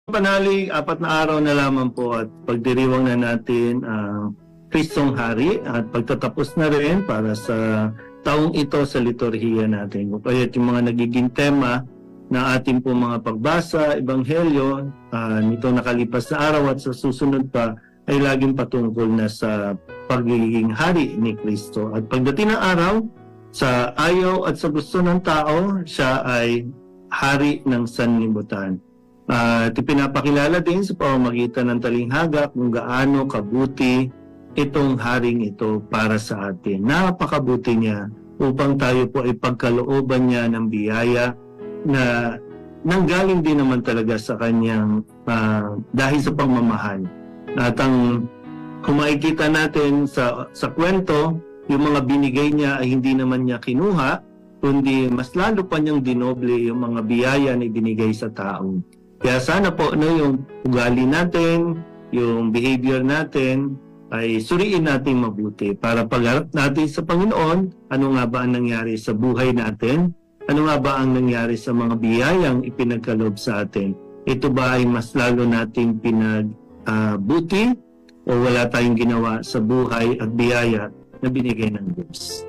Panalig, 4 na araw na lamang po at pagdiriwang na natin ang Kristong Hari at pagtatapos na rin para sa taong ito sa liturhiya natin. Kaya yung mga nagiging tema na ating po mga pagbasa, Ebanghelyo, nitong nakalipas na araw at sa susunod pa ay laging patungkol na sa pagiging hari ni Kristo. At pagdating ng araw, sa ayaw at sa gusto ng tao, siya ay hari ng sanlibutan. At ipinapakilala din sa pamamagitan ng talinghaga kung gaano kabuti itong haring ito para sa atin. Napakabuti niya upang tayo po ay pagkalooban niya ng biyaya na nanggaling din naman talaga sa kanyang dahil sa pagmamahal. At kung makikita natin sa kwento, yung mga binigay niya ay hindi naman niya kinuha, kundi mas lalo pa niyang dinoble yung mga biyaya na ibinigay sa tao. Kaya sana po yung ugali natin, yung behavior natin, ay suriin natin mabuti para pagharap natin sa Panginoon, ano nga ba ang nangyari sa buhay natin? Ano nga ba ang nangyari sa mga biyayang ipinagkaloob sa atin? Ito ba ay mas lalo nating pinagbuti o wala tayong ginawa sa buhay at biyaya na binigay ng Diyos?